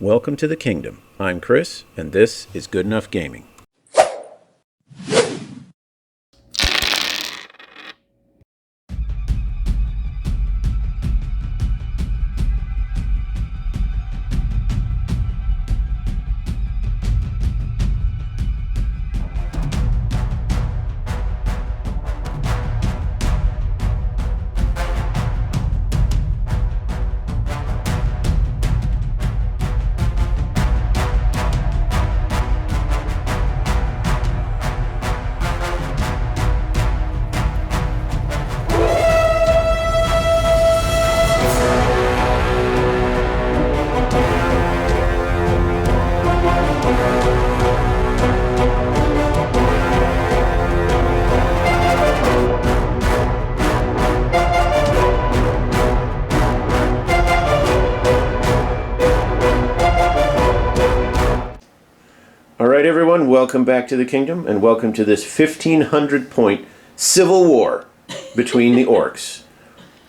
Welcome to the Kingdom. I'm Chris, and this is Good Enough Gaming. Alright everyone, welcome back to the Kingdom, and welcome to this 1500-point civil war between the Orcs.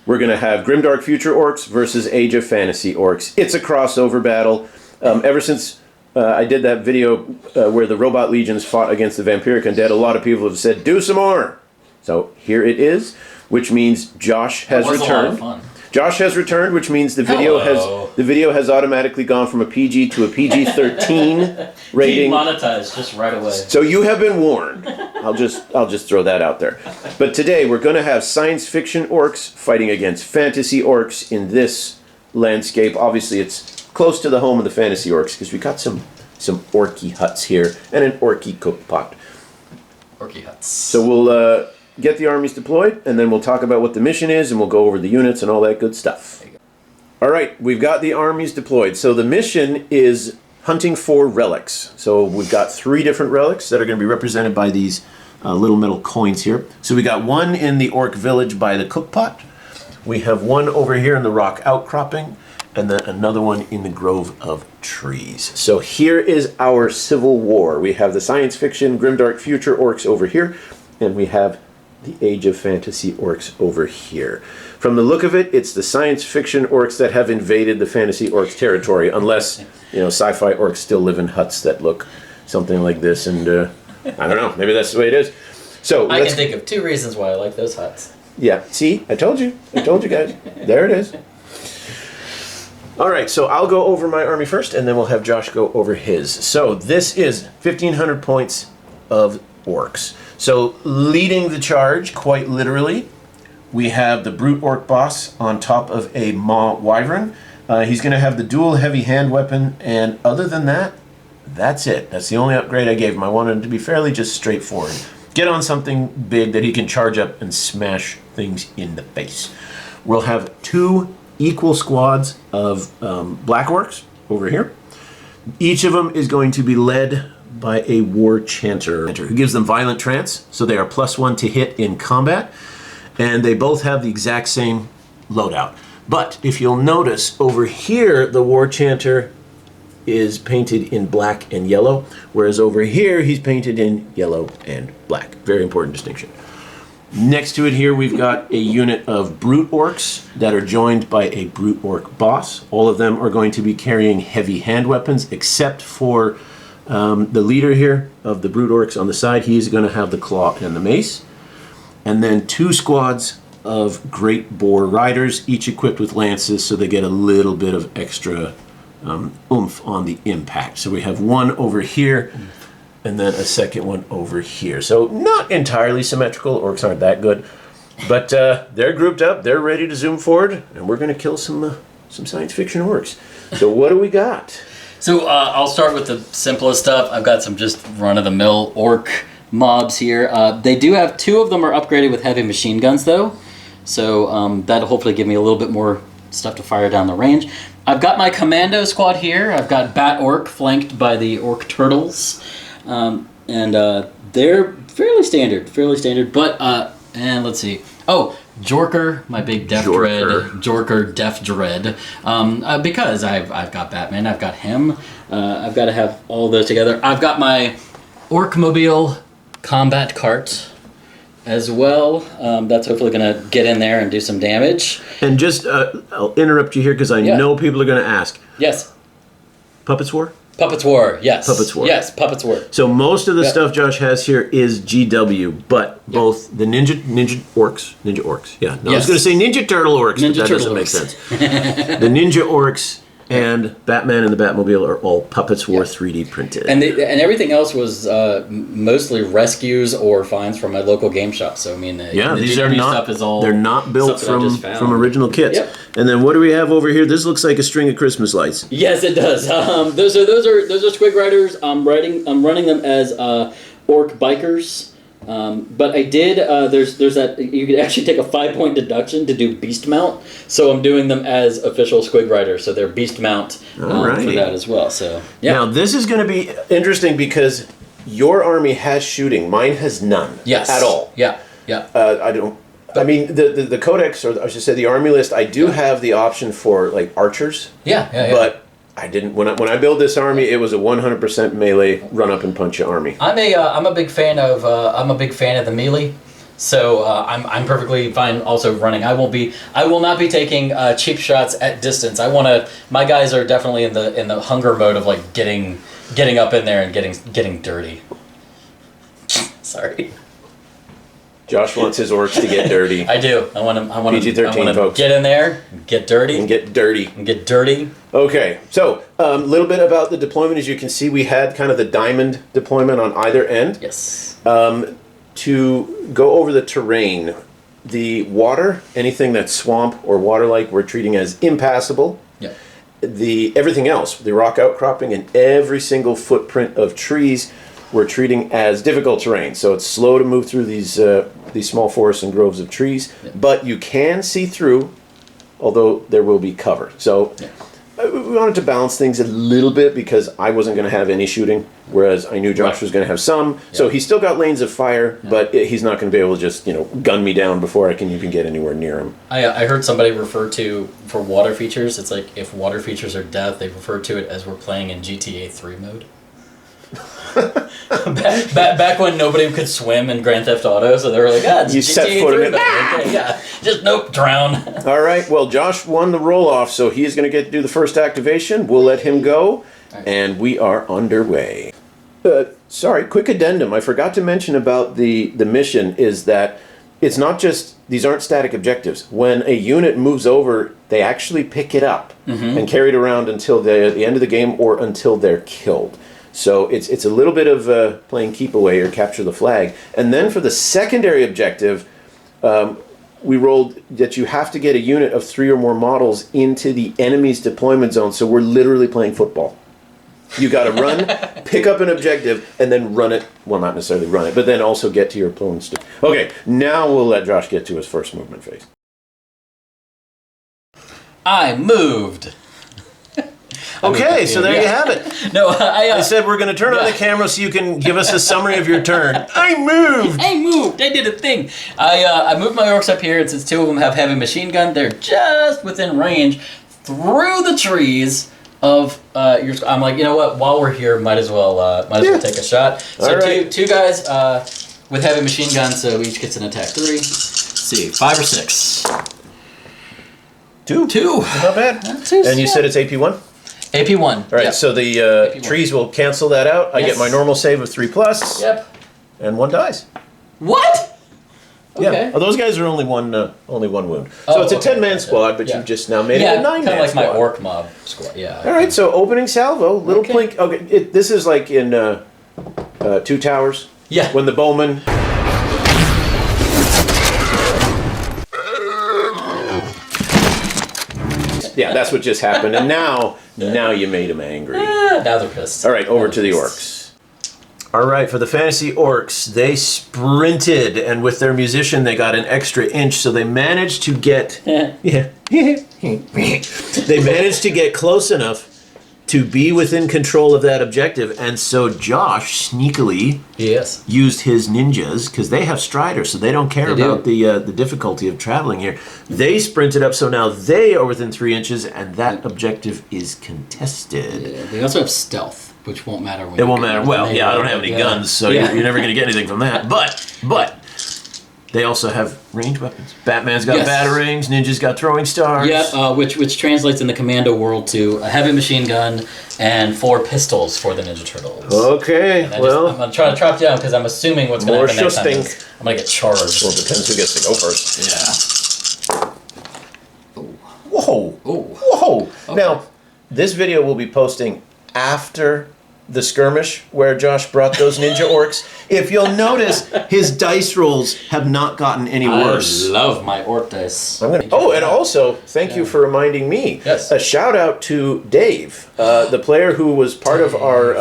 We're going to have Grimdark Future Orcs versus Age of Fantasy Orcs. It's a crossover battle. Ever since I did that video where the Robot Legions fought against the Vampiric Undead, a lot of people have said, do some more! So here it is, which means Josh has returned. A lot of fun. Josh has returned, which means the video has automatically gone from a PG to a PG-13 rating. Demonetized just right away. So you have been warned. I'll just throw that out there. But today we're going to have science fiction orcs fighting against fantasy orcs in this landscape. Obviously, it's close to the home of the fantasy orcs because we got some orky huts here and an orky cook pot. Orky huts. So we'll get the armies deployed, and then we'll talk about what the mission is, and we'll go over the units and all that good stuff. All right, we've got the armies deployed. So the mission is hunting for relics. So we've got 3 different relics that are going to be represented by these little metal coins here. So we got one in the orc village by the cookpot. We have one over here in the rock outcropping, and then another one in the grove of trees. So here is our civil war. We have the science fiction Grimdark Future Orcs over here, and we have the Age of Fantasy Orcs over here. From the look of it, it's the science fiction orcs that have invaded the fantasy orcs territory, unless, sci-fi orcs still live in huts that look something like this, and I don't know, maybe that's the way it is. So I can think of 2 reasons why I like those huts. Yeah, see? I told you guys. There it is. Alright, so I'll go over my army first, and then we'll have Josh go over his. So this is 1,500 points of orcs. So leading the charge, quite literally, we have the Brute Orc boss on top of a Maw Wyvern. He's going to have the dual heavy hand weapon, and other than that, that's it. That's the only upgrade I gave him. I wanted him to be fairly just straightforward. Get on something big that he can charge up and smash things in the face. We'll have 2 equal squads of Black Orcs over here. Each of them is going to be led by a war chanter who gives them violent trance, so they are +1 to hit in combat, and they both have the exact same loadout. But if you'll notice over here, the war chanter is painted in black and yellow, whereas over here he's painted in yellow and black. Very important distinction. Next to it here, we've got a unit of Brute Orcs that are joined by a Brute Orc boss. All of them are going to be carrying heavy hand weapons, except for the leader here of the Brute Orcs on the side. He's going to have the claw and the mace. And then 2 squads of Great Boar Riders, each equipped with lances, so they get a little bit of extra oomph on the impact. So we have one over here, and then a second one over here. So not entirely symmetrical. Orcs aren't that good. But they're grouped up. They're ready to zoom forward, and we're going to kill some science fiction orcs. So what do we got? So I'll start with the simplest stuff. I've got some just run-of-the-mill orc mobs here. They do have 2 of them are upgraded with heavy machine guns, though. So that'll hopefully give me a little bit more stuff to fire down the range. I've got my commando squad here. I've got Bat-Orc flanked by the Orc Turtles. And they're fairly standard. But, and let's see. Oh, Jorker, my big Death Dread. Jorker, Death Dread. Because I've got Batman, I've got him. I've got to have all those together. I've got my Orc-mobile combat cart as well. That's hopefully going to get in there and do some damage. And just, I'll interrupt you here because I know people are going to ask. Yes. Puppets War? Puppets War, yes. Puppets War. Yes, Puppets War. So most of the stuff Josh has here is GW, but both the Ninja Orcs. Yeah, no, I was going to say Ninja Turtle Orcs, but that doesn't make sense. The Ninja Orcs and Batman and the Batmobile are all Puppets War 3D printed. And everything else was mostly rescues or finds from my local game shop. So I mean, these are not stuff is all they're not built from original kits. Yep. And then what do we have over here? This looks like a string of Christmas lights. Yes, it does. Those are Squig Riders. I'm running them as Orc bikers. But I did. There's that you could actually take a 5-point deduction to do beast mount. So I'm doing them as official Squig Riders. So they're beast mount for that as well. So yeah. Now this is going to be interesting because your army has shooting. Mine has none. Yes. At all. Yeah. Yeah. I don't. I mean the codex, or I should say the army list. I do have the option for like archers. Yeah. But I didn't when I build this army. It was a 100% melee run up and punch you army. I'm a big fan of the melee, so I'm perfectly fine also running. I will not be taking cheap shots at distance. My guys are definitely in the hunger mode of like getting up in there and getting dirty. Sorry. Josh wants his orcs to get dirty. I do. I want to PG-13 folks. Get in there, get dirty, and get dirty. Okay, so a little bit about the deployment. As you can see, we had kind of the diamond deployment on either end. Yes. To go over the terrain, the water, anything that's swamp or water-like, we're treating as impassable. Yeah. Everything else, the rock outcropping and every single footprint of trees, we're treating as difficult terrain. So it's slow to move through these small forests and groves of trees, but you can see through, although there will be cover. So we wanted to balance things a little bit because I wasn't going to have any shooting, whereas I knew Josh was going to have some. Yeah. So he's still got lanes of fire, but he's not going to be able to just gun me down before I can even get anywhere near him. I heard somebody refer to, for water features, it's like if water features are death, they refer to it as we're playing in GTA 3 mode. back when nobody could swim in Grand Theft Auto, so they were like, it's you GTA set foot in it. Okay, just drown. All right, well, Josh won the roll-off, so he's going to get to do the first activation. We'll let him go, and we are underway. Sorry, quick addendum. I forgot to mention about the mission is that it's not just, these aren't static objectives. When a unit moves over, they actually pick it up and carry it around until the end of the game or until they're killed. So it's a little bit of playing keep away or capture the flag. And then for the secondary objective, we rolled that you have to get a unit of 3 or more models into the enemy's deployment zone. So we're literally playing football. You got to run, pick up an objective, and then run it. Well, not necessarily run it, but then also get to your opponent's. Okay, now we'll let Josh get to his first movement phase. I moved. Okay, so there you have it. No, I said we're going to turn on the camera so you can give us a summary of your turn. I moved. I did a thing. I moved my orcs up here, and since 2 of them have heavy machine gun, they're just within range through the trees of your. I'm like, you know what? While we're here, might as well take a shot. So right. two guys with heavy machine guns, so each gets an attack 3. Let's see, 5 or 6. 2. Not bad. And you said it's AP1? AP1. All right, so the trees will cancel that out. I get my normal save of 3+. Yep. And 1 dies. What? Yeah. Okay. Well, those guys are only one wound. So it's a 10-man squad, but you've just now made it a 9-man kind of like squad. my orc mob squad. Yeah. All right, so opening salvo, little plink. Okay, this is like in 2 Towers. Yeah. When the bowman. Yeah, that's what just happened, and now you made him angry. Now they're pissed. All right, over to the orcs. All right, for the fantasy orcs, they sprinted, and with their musician, they got an extra inch, so they managed to get they managed to get close enough to be within control of that objective, and so Josh sneakily used his ninjas, because they have striders, so they don't care about the difficulty of traveling here. They sprinted up, so now they are within 3 inches, and that objective is contested. Yeah, they also have stealth, which won't matter. When it won't matter. Well, I don't have any guns, so you're never going to get anything from that. But They also have ranged weapons. Batman's got Yes. batarangs, ninjas got throwing stars. Yeah, which translates in the Commando world to a heavy machine gun and 4 pistols for the Ninja Turtles. Okay, I'm well, gonna try to trap down because I'm assuming what's gonna more happen next time shusting. is I'm gonna get charged. well, it depends who gets to go first. Yeah. Whoa! Ooh. Whoa! Okay. Now, this video will be posting after the skirmish where Josh brought those ninja orcs. If you'll notice, his dice rolls have not gotten any worse. I love my orc dice. And also, thank you for reminding me. Yes. A shout out to Dave, the player who was part of our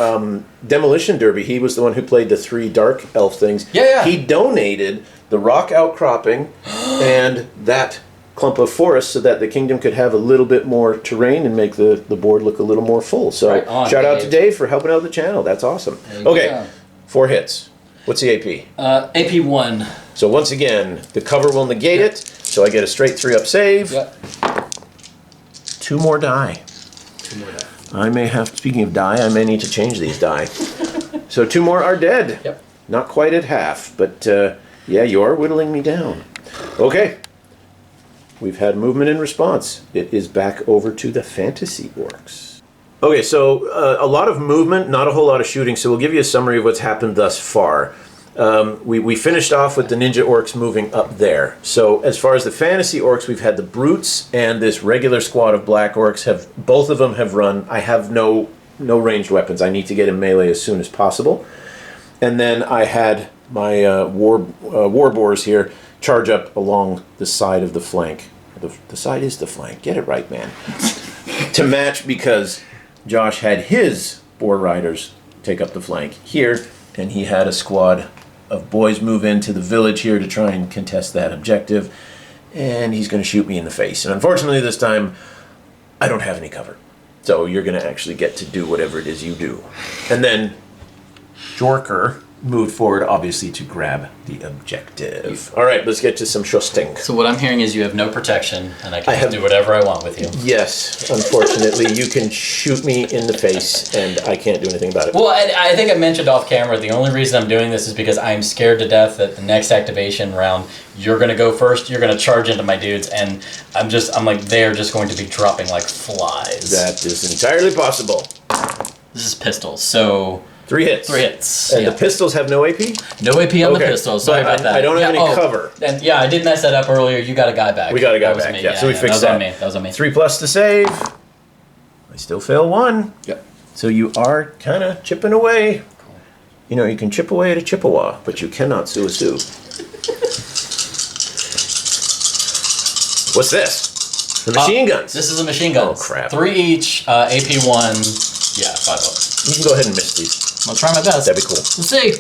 demolition derby. He was the one who played the 3 dark elf things. Yeah. He donated the rock outcropping and that clump of forest so that the kingdom could have a little bit more terrain and make the board look a little more full. So Right on, shout out Dave. to Dave for helping out the channel. That's awesome. you Okay, go. 4 hits. What's the AP? AP 1. So once again, the cover will negate it, so I get a straight 3-up save. Yep. 2 more die. 2 more die. I may have, speaking of die, I may need to change these die. So 2 more are dead. Yep. Not quite at half, but yeah, you are whittling me down. Okay. We've had movement in response. It is back over to the fantasy orcs. Okay, so a lot of movement, not a whole lot of shooting, so we'll give you a summary of what's happened thus far. We finished off with the ninja orcs moving up there. So as far as the fantasy orcs, we've had the brutes and this regular squad of black orcs. Both of them have run. I have no ranged weapons. I need to get in melee as soon as possible. And then I had my war boars here charge up along the side of the flank. The side is the flank. Get it right, man. To match, because Josh had his boar riders take up the flank here, and he had a squad of boys move into the village here to try and contest that objective, and he's going to shoot me in the face. And unfortunately this time, I don't have any cover. So you're going to actually get to do whatever it is you do. And then Jorker moved forward, obviously, to grab the objective. All right, let's get to some shusting. So what I'm hearing is you have no protection, and I can do whatever I want with you. Yes, unfortunately, you can shoot me in the face, and I can't do anything about it. Well, I think I mentioned off camera, the only reason I'm doing this is because I'm scared to death that the next activation round, you're going to go first, you're going to charge into my dudes, and I'm like, they're just going to be dropping like flies. That is entirely possible. This is pistols, so... 3 hits. 3 hits. And yeah. the pistols have no AP? No AP on the Okay, pistols. Sorry but about that. I don't have any cover. And yeah, I did mess that up earlier. You got a guy back. We got a guy That was back, me. yeah, so we fixed that. that. That was on me. 3+ to save. I still fail 1. Yep. So you are kind of chipping away. You know, you can chip away at a Chippewa, but you cannot sue a sue. What's this? The machine guns. This is a machine gun. Oh, crap. 3 each, AP 1. Yeah, 5 up. You can go ahead and miss these. I'll try my best. That'd be cool. Let's see.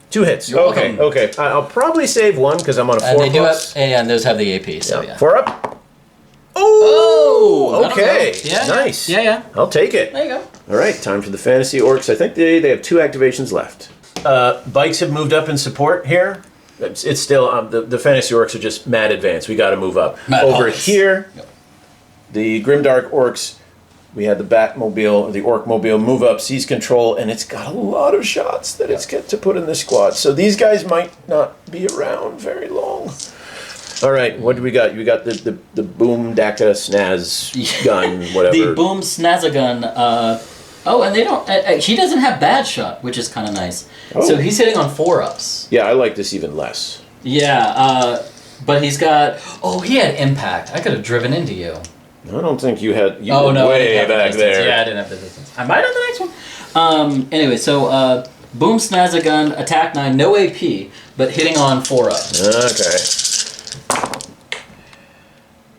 2 hits. You're Okay, welcome. okay. I'll probably save 1 because I'm on a 4+. And they do have, and those have the AP, so yeah. 4 up. Oh! Oh, okay. Yeah, Nice. Yeah. I'll take it. There you go. All right, time for the fantasy orcs. I think they have 2 activations left. Bikes have moved up in support here. It's still the fantasy orcs are just mad advanced. We got to move up. Mad Over advanced. here. Yep. The Grimdark orcs. We had the Batmobile, the Orc-mobile move up, seize control, and it's got a lot of shots that it's got to put in the squad. So these guys might not be around very long. All right, what do we got? You got the Boom Daka Snaz gun, whatever. The Boom Snazagun. Oh, and they don't. He doesn't have bad shot, which is kind of nice. Oh. So he's hitting on 4-ups. Yeah, I like this even less. Yeah, but he's got. Oh, he had impact. I could have driven into you. I don't think you had. You Oh were no, I way didn't have the back distance. there. Yeah, I didn't have the distance. I might on the next one. Anyway, so Boom Snazagun, attack 9, no AP, but hitting on 4-up. Okay.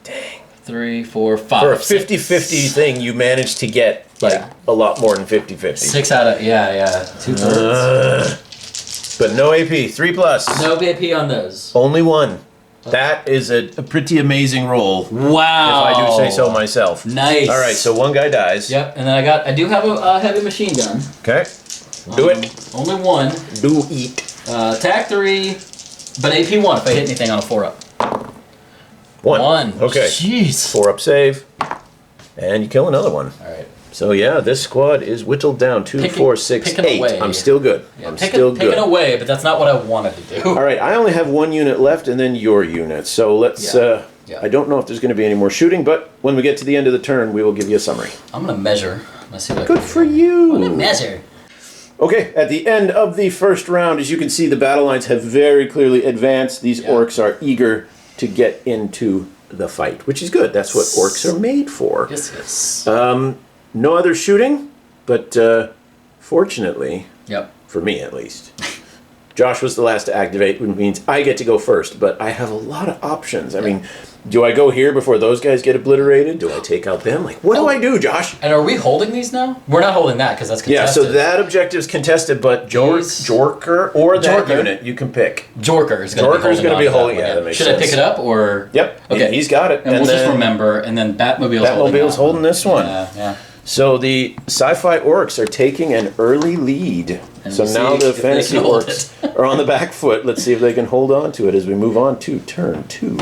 Dang. 3, 4, 5. For a 50-50 thing, you managed to get like a lot more than 50-50. 6 out of 2/3. But no AP. 3+. No AP on those. Only 1. That is a pretty amazing roll. Wow. If I do say so myself. Nice. All right, so 1 guy dies. Yep, and then I do have a heavy machine gun. Okay. Do it. Only 1. Do eat. Attack 3, but AP 1 if I hit anything on a 4-up. 1. 1. Okay. Jeez. 4-up save. And you kill another one. All right. So yeah, this squad is whittled down. 2, 4, 6, 8. away. I'm still good. Yeah, I'm still good. Picking away, but that's not what I wanted to do. All right, I only have 1 unit left, and then your unit. So let's. Yeah. I don't know if there's going to be any more shooting, but when we get to the end of the turn, we will give you a summary. I'm gonna measure. Let's see what I Good can for do. you. I'm gonna measure. Okay, at the end of the first round, as you can see, the battle lines have very clearly advanced. These orcs are eager to get into the fight, which is good. That's what orcs are made for. Yes, yes. No other shooting, but fortunately, for me at least, Josh was the last to activate, which means I get to go first, but I have a lot of options. I mean, do I go here before those guys get obliterated? Do I take out them? Like, what do I do, Josh? And are we holding these now? We're not holding that because that's contested. Yeah, so that objective is contested, but Jorker or that unit, you can pick. Jorker is going to be holding. Yeah, that makes Should sense. I pick it up or? Yep. Okay, he's got it. And we'll just remember. And then Batmobile's holding this one. Yeah. So the sci-fi orcs are taking an early lead. And so now the fantasy orcs are on the back foot. Let's see if they can hold on to it as we move on to turn 2.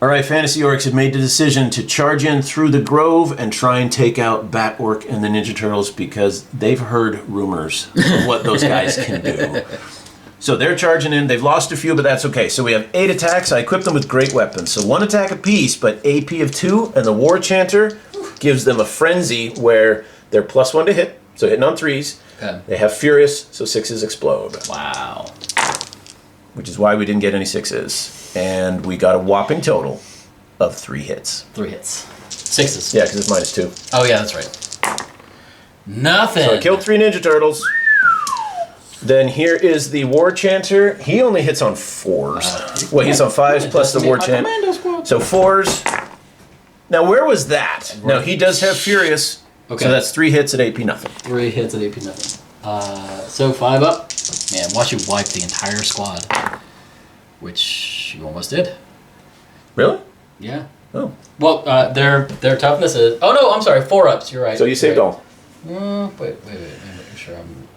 All right, Fantasy Orcs have made the decision to charge in through the Grove and try and take out Bat-Orc and the Ninja Turtles because they've heard rumors of what those guys can do. So they're charging in. They've lost a few, but that's okay. So we have 8 attacks. I equipped them with great weapons. So 1 attack apiece, but AP of 2, and the War Chanter gives them a Frenzy where they're +1 to hit, so hitting on 3s. Okay. They have Furious, so 6s explode. Wow. Which is why we didn't get any 6s. And we got a whopping total of 3 hits. 3 hits. 6s. Yeah, because it's -2. Oh, yeah, that's right. Nothing. So I killed 3 Ninja Turtles. Then here is the War Chanter. He only hits on 4s. Well, he's on 5s plus the War Chanter. So 4s. Now, where was that? Now, he does have Furious. Okay. So that's 3 hits at AP nothing. 3 hits at AP nothing. So 5 up. Man, watch you wipe the entire squad. Which you almost did. Really? Yeah. Oh. Well, their toughness is... Oh, no, I'm sorry. 4 ups. You're right. So you saved all. Wait. Let me make sure I'm...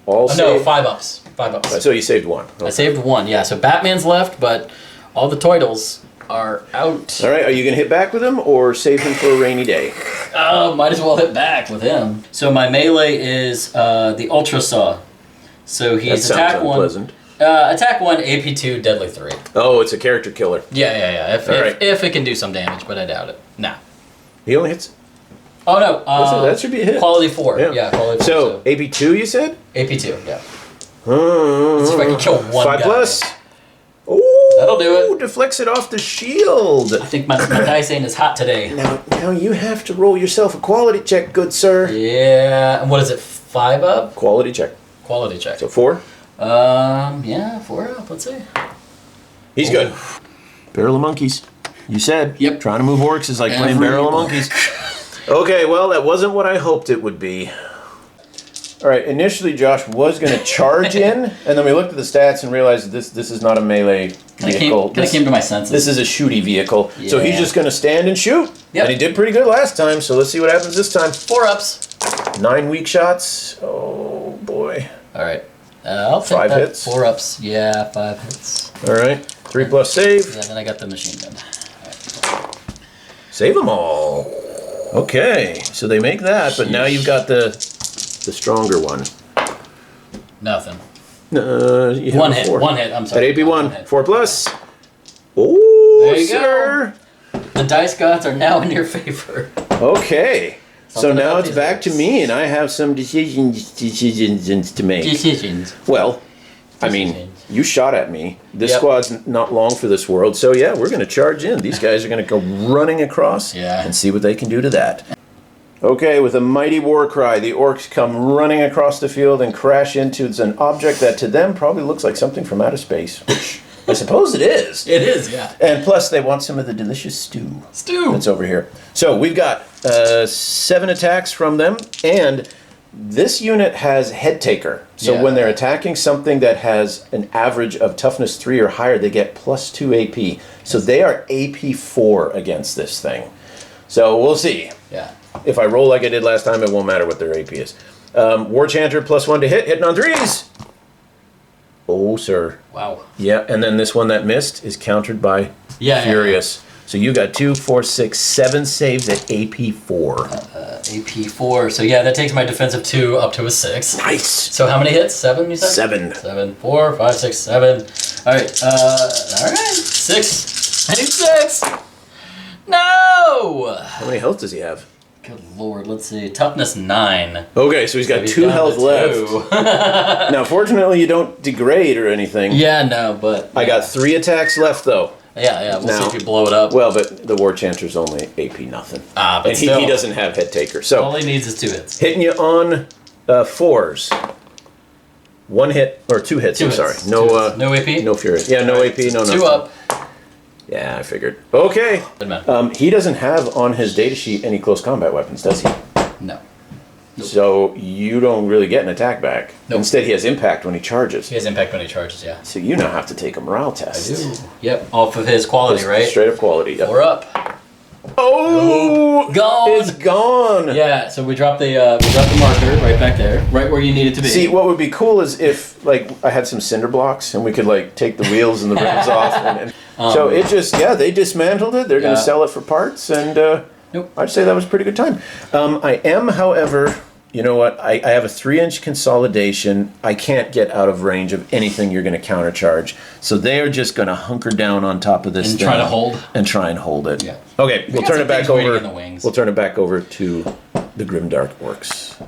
All saved? No, 5 ups. 5 ups. So you saved 1. Okay. I saved 1, yeah. So Batman's left, but all the Toidles are out. All right, are you going to hit back with him or save him for a rainy day? Might as well hit back with him. So my melee is the Ultra Saw. So he's attack 1. Unpleasant. Attack 1, AP 2, Deadly 3. Oh, it's a character killer. Yeah. If it can do some damage, but I doubt it. Nah. He only hits... Oh, no. that should be a hit. Quality 4. Yeah, quality 4. So, AP 2, you said? AP 2, yeah. Let's see if I can kill 1 5 guy. plus. Oh, that'll do it. Deflects it off the shield. I think my dice ain't as hot today. Now you have to roll yourself a quality check, good sir. Yeah. And what is it? 5 up? Quality check. Quality check. So 4? Yeah, 4 up. Let's see. He's good. Barrel of monkeys. You said. Yep. Trying to move orcs is like playing barrel of monkeys. Okay, well, that wasn't what I hoped it would be. All right, initially Josh was going to charge in, and then we looked at the stats and realized this is not a melee vehicle. Kind of came to my senses. This is a shooty vehicle. Yeah. So he's just going to stand and shoot. Yep. And he did pretty good last time, so let's see what happens this time. 4 ups. 9 weak shots. Oh, boy. All right. I'll take 5 that. hits. 4 ups. Yeah, 5 hits. All right. 3 plus save. Yeah, then I got the machine gun. Right. Save them all. Okay, so they make that, but now you've got the stronger one. Nothing. You have 1 hit. 4. 1 hit. I'm sorry. At AP 1. 4 plus. Oh, there you sir. Go. The dice gods are now in your favor. Okay. So Something now about it's back to me, and I have some decisions to make. Decisions. Well, I mean, you shot at me. This squad's not long for this world, so yeah, we're going to charge in. These guys are going to go running across and see what they can do to that. Okay, with a mighty war cry, the orcs come running across the field and crash into an object that to them probably looks like something from outer space, which I suppose it is. It is, yeah. And plus, they want some of the delicious stew. That's over here. So we've got 7 attacks from them, and This unit has Head Taker. So when they're attacking something that has an average of toughness 3 or higher, they get +2 AP. So they are AP 4 against this thing. So we'll see. Yeah. If I roll like I did last time, it won't matter what their AP is. War Chanter +1 to hit, hitting on 3s. Oh, sir. Wow. Yeah, and then this one that missed is countered by Furious. So you got 2, 4, 6, 7 saves at AP 4. AP 4. So yeah, that takes my defensive 2 up to a 6. Nice. So how many hits? 7, you said? 7. 7, 4, 5, 6, 7. Alright, alright. 6. I need 6. No! How many health does he have? Good lord, let's see. Toughness 9. Okay, so he's got 2 health left. Now, fortunately, you don't degrade or anything. Yeah, no, but... I got 3 attacks left, though. Yeah, we'll see if you blow it up. Well, but the War Chanter's only AP nothing. But and still, he doesn't have Head Taker. So all he needs is 2 hits. hitting you on 4s. 1 hit, or 2 hits, I'm sorry. No AP? No Fury. Yeah, no AP, no nothing. 2 up. Yeah, I figured. Okay. Good man. He doesn't have on his data sheet any close combat weapons, does he? No. Nope. So you don't really get an attack back. Nope. Instead, he has impact when he charges. He has impact when he charges, yeah. So you now have to take a morale test. I do. Yep, off of his quality, right? Straight up quality. Yep. 4 up. Oh! Gone! It's gone! Yeah, so we dropped the marker right back there, right where you need it to be. See, what would be cool is if, like, I had some cinder blocks and we could, like, take the wheels and the rims off. And so it just, they dismantled it. They're going to sell it for parts, and Nope. I'd say that was a pretty good time. I am, however, you know what? I have a 3-inch consolidation. I can't get out of range of anything you're going to countercharge. So they are just going to hunker down on top of this And thing. try to hold. And try and hold it. Yeah. Okay, we'll got turn some it back things waiting over. in the wings. We'll turn it back over to the Grimdark Orcs.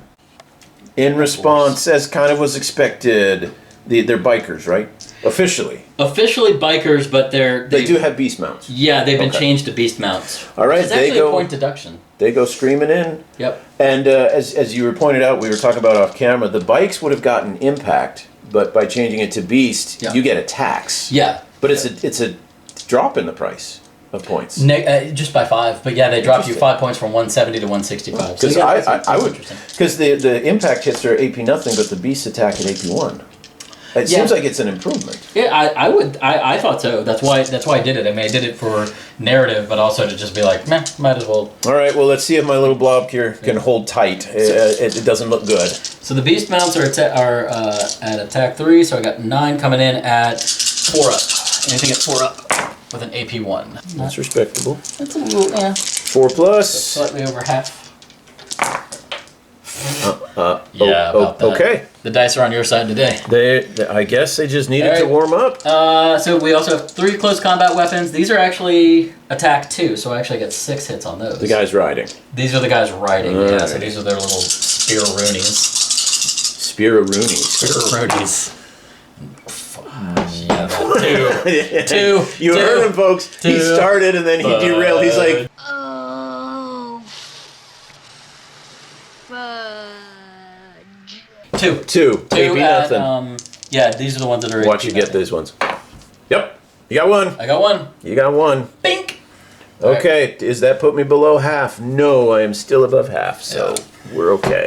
In response, as kind of was expected, they're bikers, right? Officially. Officially bikers, but They do have beast mounts. Yeah, they've been changed to beast mounts. All right, It's actually a point deduction. They go screaming in. Yep. And as you were pointed out, we were talking about off camera, the bikes would have gotten impact, but by changing it to beast, you get attacks. Yeah. But it's a drop in the price of points. Just by 5, but yeah, they dropped you 5 points from 170 to 165. Because So I would, because the impact hits are AP nothing, but the beast attack at AP 1. It seems like it's an improvement. Yeah, I thought so. That's why I did it. I mean, I did it for narrative, but also to just be like, meh, might as well. All right, well, let's see if my little blob here can hold tight. It doesn't look good. So the beast mounts are at attack 3, so I got 9 coming in at 4 up. Anything at 4 up with an AP 1. That's respectable. That's a little, 4 plus. Slightly over half. About that. Okay. The dice are on your side today. I guess they just needed to warm up. So we also have 3 close combat weapons. These are actually attack 2, so I actually get 6 hits on those. The guys riding. These are the guys riding, Right. so these are their little spear-roonies. Spear-a-roonies. Yeah, 2. You heard him, folks. He started and then he derailed. He's like... Oh, fudge. 2. AP At, nothing. yeah, these are the ones that are... Watch you get these ones. Yep. You got one. I got 1. You got 1. Bink! Okay. Does that put me below half? No, I am still above half, so we're okay.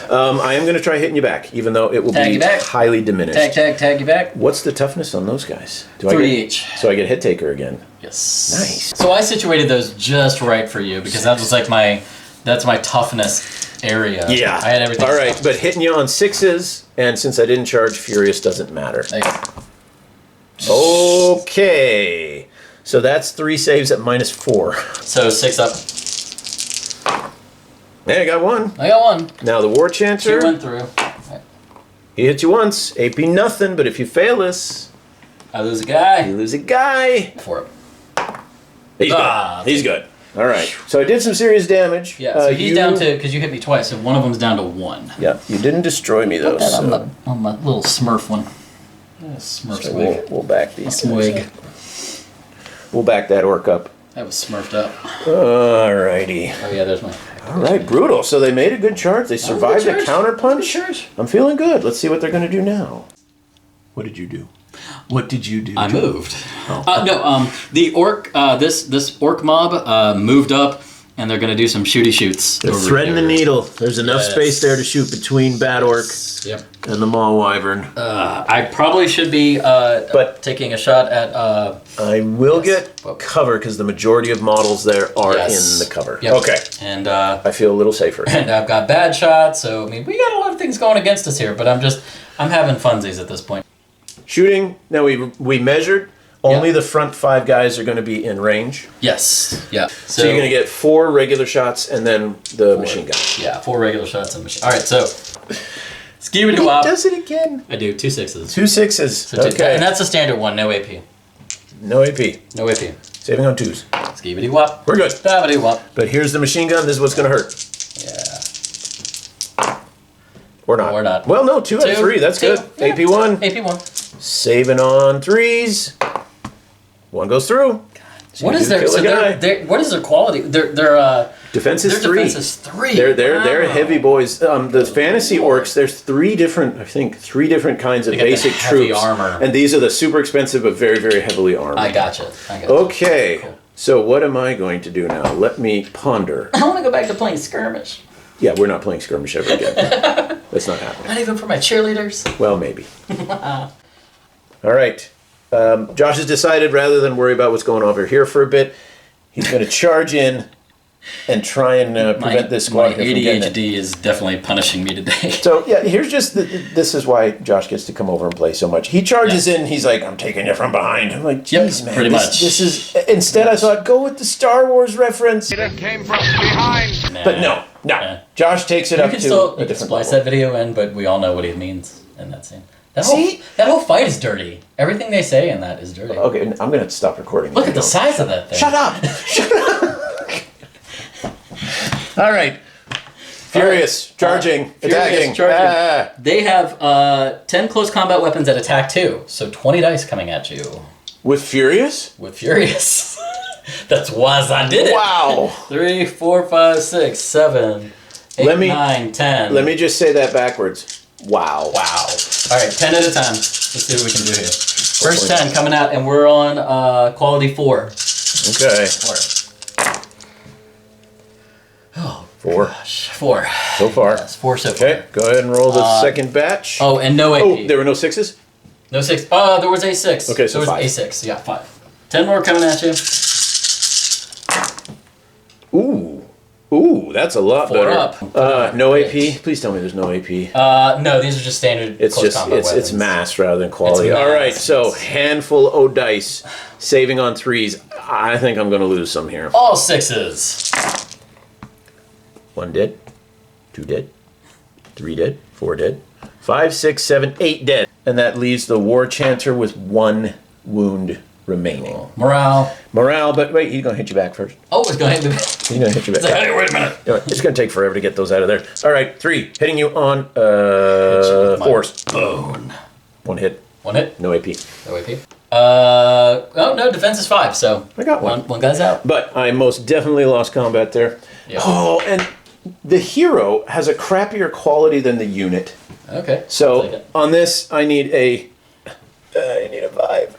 I am going to try hitting you back, even though it will be highly diminished. Tag you back. What's the toughness on those guys? 3 each. So I get hit taker again. Yes. Nice. So I situated those just right for you because that was like that's my toughness area. Yeah. I had everything. All right, but hitting you on 6s, and since I didn't charge, Furious doesn't matter. Okay. So that's 3 saves at -4. So 6 up. Hey, I got 1. I got 1. Now the War Chanter. 2 went through. He hits you once. AP nothing, but if you fail this, I lose a guy. you lose a guy. 4 up. He's good. He's good. All right. So I did some serious damage. Yeah, so he's down to, because you hit me twice, so one of them's down to 1. Yeah, you didn't destroy me though. Put that So, on my little smurf one. Smurf so swig. we'll back these. Swig. guys up. We'll back that orc up. That was smurfed up. Alrighty. Oh yeah, there's my... All right, brutal. So they made a good charge. They survived good a charge. counter punch. Good charge. I'm feeling good. Let's see what they're going to do now. What did you do? What did you do? I moved. No, the orc, this orc mob moved up and they're going to do some shooty shoots. They're threading the needle. There's enough space there to shoot between Bat-Orc and the Maw Wyvern. I probably should be taking a shot at... I will get cover because the majority of models there are in the cover. Yep. Okay. And I feel a little safer. And I've got bad shots, so I mean, we got a lot of things going against us here, but I'm having funsies at this point. Shooting, now we measured. Only the front 5 guys are going to be in range. Yes. Yeah. So you're going to get 4 regular shots and then the machine gun. Yeah, 4 regular shots and machine. All right, so skibidi wop. He does it again. I do 2 6s. 2 6s. So okay. And that's a standard one. No AP. No AP. No AP. Saving on 2s. Skibidi wop. We're good. Babidi wop. But here's the machine gun. This is what's going to hurt. Yeah. Or not. Or not. Well, no, 2 out of 3. That's good. Yeah. AP1. AP1. Saving on 3s. 1 goes through. So what is their what is their quality? Their defense is 3. Defense is 3. They're heavy boys. The fantasy orcs. There's 3 different. I think 3 different kinds of basic heavy troops. armor. And these are the super expensive but very very heavily armored. I gotcha. Okay. Cool. So what am I going to do now? Let me ponder. I want to go back to playing skirmish. Yeah, we're not playing skirmish ever again. That's not happening. Not even for my cheerleaders. Well, maybe. All right. Josh has decided rather than worry about what's going on over here for a bit, he's going to charge in and try and prevent this squad my from getting it. ADHD is definitely punishing me today. So yeah, here's just this is why Josh gets to come over and play so much. He charges in, he's like, "I'm taking you from behind." I'm like, "Geez, man, pretty much. This is." Instead, I thought, go with the Star Wars reference. It came from behind. But no. Josh takes it up to you a can different splice level. that video in, but we all know what he means in that scene. That whole fight is dirty. Everything they say in that is dirty. Okay, I'm going to stop recording. Look at the size of that thing. Shut up! Shut up! All right. Furious, charging, attacking. Charging. They have 10 close combat weapons at attack 2, so 20 dice coming at you. With Furious? With Furious. That's why I did it. Wow. 3, 4, 5, 6, 7, 8, 9, 10. Let me just say that backwards. Wow. Wow. All right, 10 at a time. Let's see what we can do here. First 10 coming out, and we're on quality 4. Okay. 4. Oh, 4. gosh. 4. So far. Yes, 4 so far. Okay, go ahead and roll the second batch. Oh, and no AP. Oh, there were no 6s? No 6. There was A6. Okay, so there was 5. A6. Yeah, 5. 10 more coming at you. Ooh, that's a lot 4 better. up. No AP. Please tell me there's no AP. No, these are just standard. It's close just combat it's weapons. mass rather than quality. It's mass. All right, so handful o' dice, saving on 3s. I think I'm going to lose some here. All 6s. 1 dead, 2 dead, 3 dead, 4 dead, 5, 6, 7, 8 dead, and that leaves the War Chanter with 1 wound remaining. Morale. But wait, he's going to hit you back first. Oh, it's going to hit me. He's going to hit you back. Hey, wait a minute. You know, it's going to take forever to get those out of there. All right, 3 hitting you on 4s. Bone. 1 hit. 1 hit. No AP. No AP. Oh no, defense is 5. So I got one. One guy's out. But I most definitely lost combat there. Yeah. Oh, and the hero has a crappier quality than the unit. Okay. So on this, I need a 5.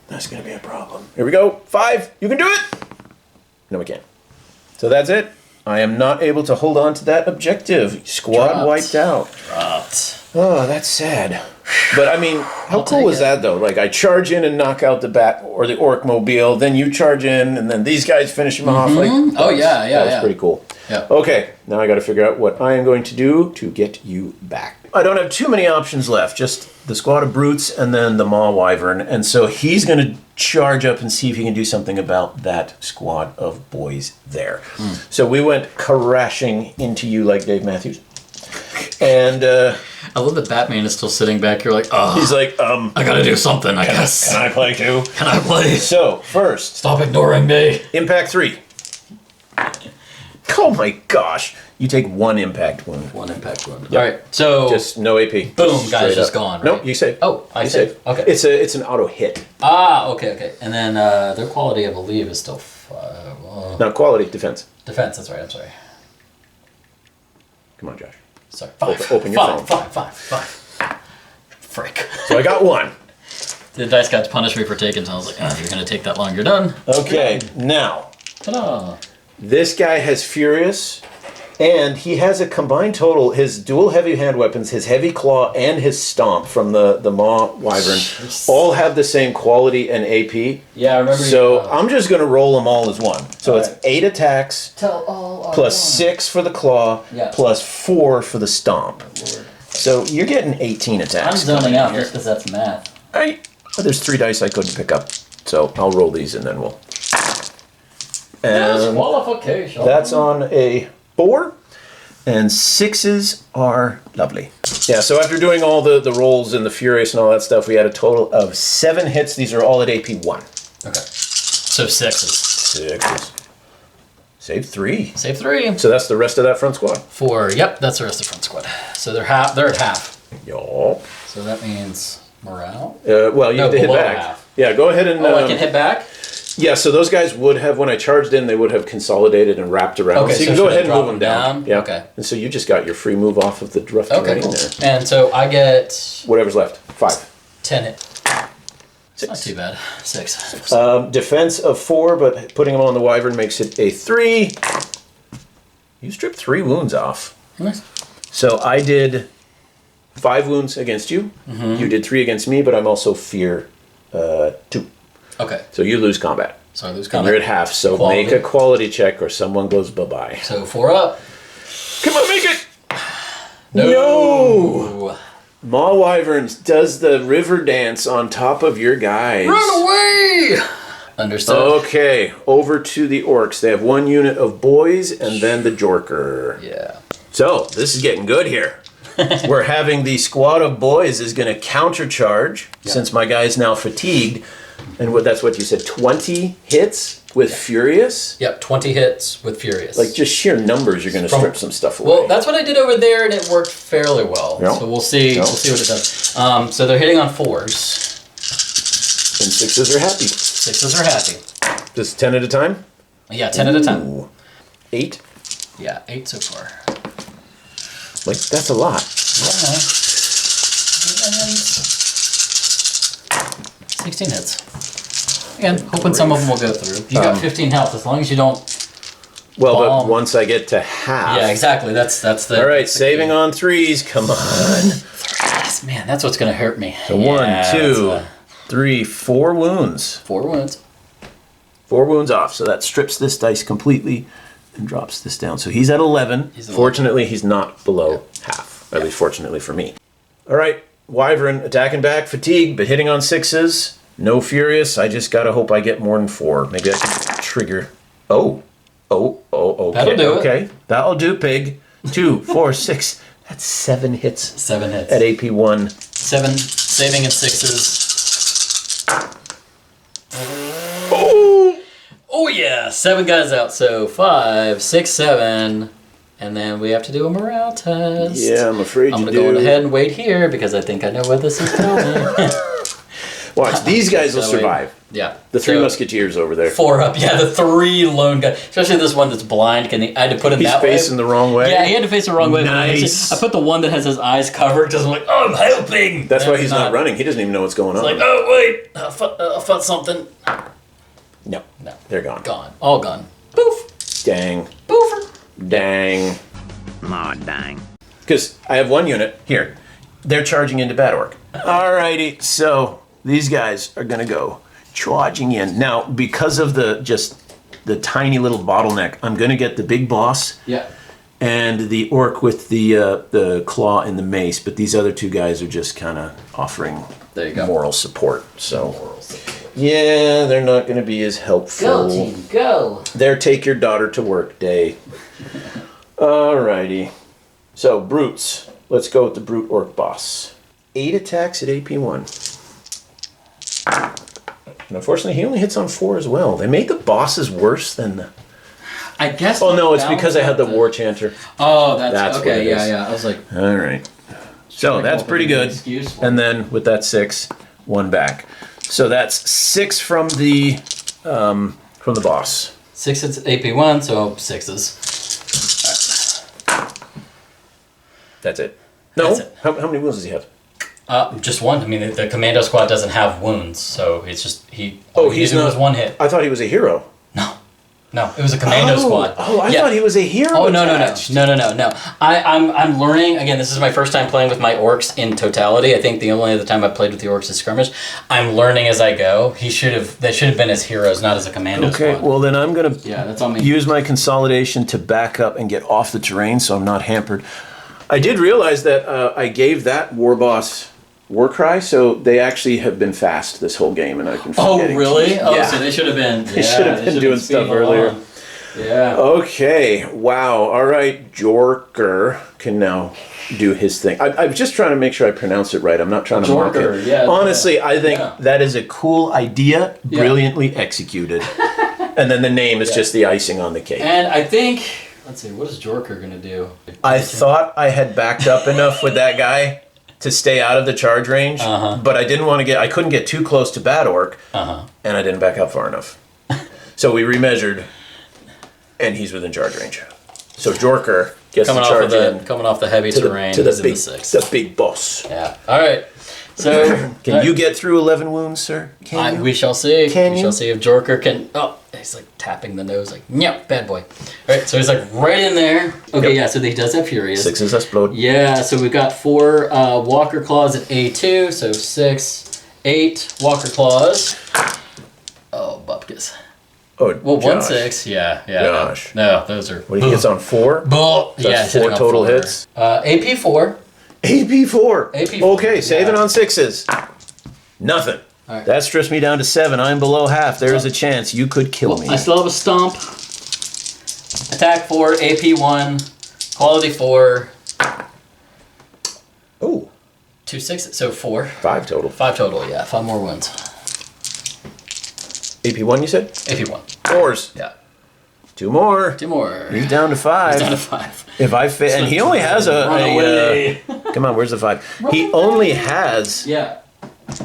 That's gonna be a problem. Here we go. 5. You can do it. No, we can't. So that's it. I am not able to hold on to that objective. Squad wiped out. Dropped. Oh, that's sad. But I mean, how cool take was it. that though? Like I charge in and knock out the Bat or the Orc mobile, then you charge in, and then these guys finish him off. Like, that was pretty cool. Yeah. Okay, now I got to figure out what I am going to do to get you back. I don't have too many options left. Just the squad of brutes and then the Maw Wyvern, and so he's going to charge up and see if he can do something about that squad of boys there. So we went crashing into you like Dave Matthews. And I love that Batman is still sitting back here like, oh, he's like, I gotta do something, I guess. Can I play too? Can I play? So, first, Stop ignoring me. impact 3. Oh my gosh. You take 1 impact wound. 1 impact wound. All right, so Just no AP. boom, Straight guys, just up. gone. Right? Nope, you save. Oh, I You save. Okay. It's an auto hit. Okay. And then their quality, I believe, is still Not quality, defense. defense. That's right. I'm sorry. Come on, Josh. Sorry. Open your phone. Five. Frick. So I got 1. The dice gods punished me for taking, so I was like, if you're gonna take that long, you're done. Okay, now Ta-da. This guy has Furious, and he has a combined total, his dual heavy hand weapons, his heavy claw, and his stomp from the Maw Wyvern all have the same quality and AP. Yeah, I remember. So I'm just going to roll them all as one. So it's 8 attacks, Tell all plus 6 for the claw, plus 4 for the stomp. So you're getting 18 I'm attacks. zoning out just because that's math. There's 3 dice I couldn't pick up. So I'll roll these and then we'll... And Disqualification. that's on a 4. And 6s are lovely. Yeah, so after doing all the rolls and the Furious and all that stuff, we had a total of 7 hits. These are all at AP 1. Okay. So 6s. 6s. Save 3. Save 3. So that's the rest of that front squad. 4. Yep, that's the rest of the front squad. So they're at half. Yup. So that means morale. Well, you have to hit below back. half. Yeah, go ahead and... I can hit back? Yeah, so those guys would have, when I charged in, they would have consolidated and wrapped around. Okay, so you so can go should I ahead and drop move them down. Yeah. Okay. And so you just got your free move off of the rough Okay, terrain cool. there. And so I get Whatever's left. 5. 10 hit. 6. Not too bad. 6. Defense of 4, but putting them on the Wyvern makes it a 3. You stripped 3 wounds off. Nice. So I did 5 wounds against you. Mm-hmm. You did 3 against me, but I'm also fear 2. Okay. So you lose combat. So I lose And combat. you're at half, so Quality. make a quality check or someone goes bye-bye. So 4 up. Come on, make it! No. Maw Wyverns does the river dance on top of your guys. Run away! Understood. Okay, over to the Orcs. They have 1 unit of boys and then the Jorker. Yeah. So, this is getting good here. We're having the squad of boys is going to countercharge since my guy is now fatigued. And that's what you said, 20 hits with Furious? Yep, 20 hits with Furious. Like just sheer numbers, you're going to strip some stuff away. Well, that's what I did over there, and it worked fairly well. Yeah. So we'll see. Yeah. We'll see what it does. So they're hitting on 4s. And 6s are happy. 6s are happy. Just 10 at a time? Yeah, 10 at a time. Ooh. 8? Yeah, 8 so far. Like, that's a lot. Yeah. And 16 hits. Again, hoping some of them will go through. You got 15 health, as long as you don't... Well, but Bomb. once I get to half. Yeah, exactly. That's the... All right, saving on 3s. Come on. Yes, man, that's what's going to hurt me. So Yeah, 1, 2, that's, 3, 4 wounds. 4 wounds. 4 wounds off. So that strips this dice completely and drops this down. So he's at 11. Fortunately, he's not below half. At least fortunately for me. All right, Wyvern attacking back, fatigued, but hitting on 6s. No Furious. I just gotta hope I get more than 4. Maybe I can trigger. Oh, okay. That'll do it. Okay, that'll do, pig. 2, 4, 6. That's 7 hits 7 hits. at AP 1. 7 saving and 6s. Oh yeah, 7 guys out. So 5, 6, 7, and then we have to do a morale test. Yeah, I'm afraid I'm you gonna do. go ahead and wait here because I think I know what this is telling. Watch, these guys will So wait. survive. Yeah. The 3 So, Musketeers over there. 4 up. Yeah, the 3 lone guys. Especially this one that's blind. I had to put him He's that way. facing the wrong way. Yeah, he had to face the wrong way. But Nice. I put the one that has his eyes covered because I'm like, oh, I'm helping. That's why he's not running. He doesn't even know what's going on. It's like, oh, wait. I felt something. No, No. they're gone. Gone. All gone. Poof. Dang. Poofer. Dang. Aw, dang. Because I have 1 unit here. They're charging into Bat-Orc. Alrighty, so these guys are gonna go charging in. Now, because of the tiny little bottleneck, I'm gonna get the big boss Yeah. and the orc with the claw and the mace, but these other 2 guys are just kind of offering There you go. moral support. So yeah, they're not gonna be as helpful. go. Their take your daughter to work day. Alrighty. So, brutes. Let's go with the brute orc boss. 8 attacks at AP 1. And unfortunately, he only hits on 4 as well. They made the bosses worse than the... I guess. Oh no, it's because I had the war chanter. Oh, that's That's okay. what it Yeah, is. yeah. I was like, Alright. So, that's pretty good. And then, with that 6, 1 back. So that's 6 from the boss. 6 hits AP1, so 6s. That's it. No? That's it. How many wounds does he have? Just 1. I mean, the commando squad doesn't have wounds, so it's just he. Oh, all he he's needed not. was 1 hit. I thought he was a hero. No. No, it was a commando squad. Oh, I thought he was a hero. Oh no. attached. I'm learning again. This is my first time playing with my orcs in totality. I think the only other time I played with the orcs is skirmish. I'm learning as I go. They should have been as heroes, not as a commando squad. Okay, well then I'm gonna that's on me. use my consolidation to back up and get off the terrain, so I'm not hampered. I did realize that I gave that war boss war cry, so they actually have been fast this whole game, and I've been forgetting. Oh really? Oh, yeah. so they should have been. They should have been doing stuff earlier. Yeah. Okay, wow, all right, Jorker can now do his thing. I'm just trying to make sure I pronounce it right. I'm not trying to mark it. Yeah, honestly, I think that is a cool idea, brilliantly executed. And then the name is just the icing on the cake. And I think, let's see, what is Jorker going to do? I thought I had backed up enough with that guy to stay out of the charge range, but I didn't want to I couldn't get too close to Bat-Orc, and I didn't back up far enough. So we remeasured, and he's within charge range. So Jorker gets coming to charge coming off the heavy terrain to he's in big, the 6. the big boss. Yeah. All right. So Can you get through 11 wounds, sir? Can you? We shall see. Can we you? shall see if Jorker can. Oh, he's like tapping the nose, like yeah, bad boy. All right, so he's like right in there. Okay, yeah. So he does have Furious. 6s explode. Yeah. So we've got 4 Walker Claws at A2. So 6, 8 Walker Claws. Oh, bupkis. Oh, Well, Josh. 1-6. Yeah. Gosh. No, those are. What he gets on 4? Bull. So Yeah, that's 4 total hits. AP 4. AP4. AP4. Okay, saving on 6s. Nothing. All right. That stressed me down to 7. I'm below half. There is a chance you could kill me. I still have a stomp. Attack 4, AP 1, quality 4. Oh, 2 6, so 4. 5 total. 5 total, yeah. 5 more wins. AP1, you said? AP 1. 4s. Yeah. 2 more. 2 more. He's down to 5. He's down to 5. If I fit, and he only has Run away. come on, where's the 5? He only has Yeah.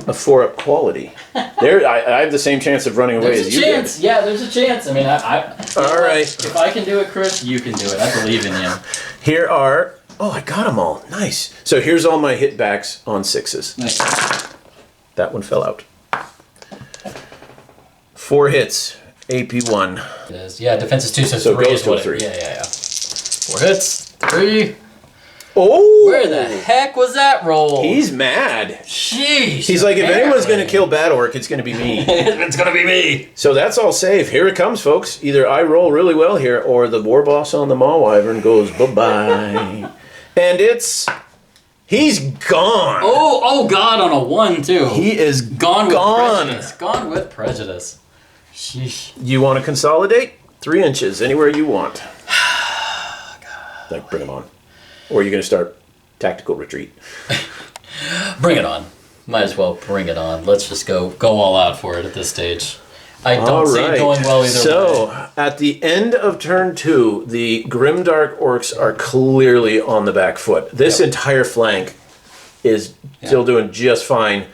a 4-up quality. There, I have the same chance of running away There's as a you chance. Yeah, there's a chance. I mean, All right. If I can do it, Chris, you can do it. I believe in you. Here are. Oh, I got them all. Nice. So here's all my hit backs on 6s. Nice. That one fell out. 4 hits. AP1. It is. Yeah, defense is 2, so So it 3 goes is to a what 3. Yeah. 4 hits. 3. Oh! Where the heck was that roll? He's mad. Sheesh. He's like, if anyone's going to apparently. kill Bat-Orc, it's going to be me. It's gonna be me. So that's all safe. Here it comes, folks. Either I roll really well here, or the war boss on the Maw Wyvern goes bye-bye. And he's gone. Oh God, on a 1 too. He is gone with gone. prejudice. Gone with prejudice. Sheesh. You want to consolidate? 3 inches, anywhere you want. Like, bring him on. Or you're going to start tactical retreat. Bring it on. Might as well bring it on. Let's just go all out for it at this stage. I don't see it going well either way. So, at the end of turn 2, the Grimdark Orcs are clearly on the back foot. This entire flank is still doing just fine,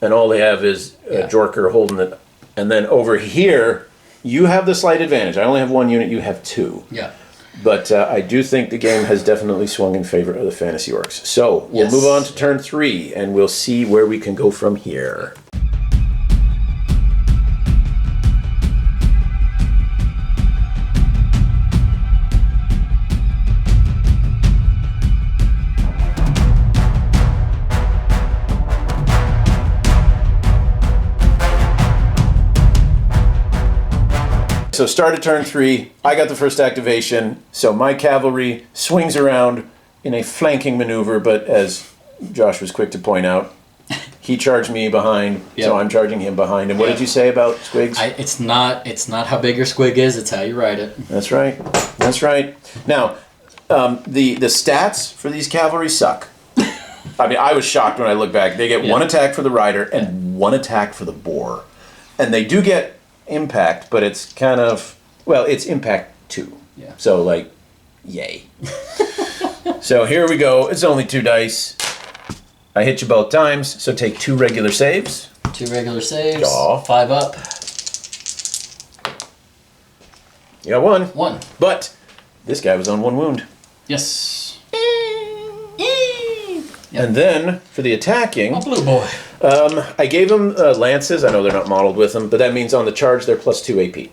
and all they have is Jorker holding it. And then over here, you have the slight advantage. I only have 1 unit, you have 2. Yeah. But I do think the game has definitely swung in favor of the Fantasy Orcs. So, we'll move on to turn 3, and we'll see where we can go from here. So start at turn 3, I got the first activation, so my cavalry swings around in a flanking maneuver, but as Josh was quick to point out, he charged me behind, so I'm charging him behind. And what did you say about squigs? It's not how big your squig is, it's how you ride it. That's right. That's right. Now, the stats for these cavalry suck. I mean, I was shocked when I look back. They get 1 attack for the rider and 1 attack for the boar. And they do get impact, but it's kind of, well, it's impact 2. Yeah. So, like, yay. So here we go. It's only 2 dice. I hit you both times, so take 2 regular saves. 2 regular saves. Yeah. 5 up. You got 1. 1. But this guy was on 1 wound. Yes. And then, for the attacking, Oh, blue boy. I gave him lances. I know they're not modeled with them, but that means on the charge they're plus 2 AP.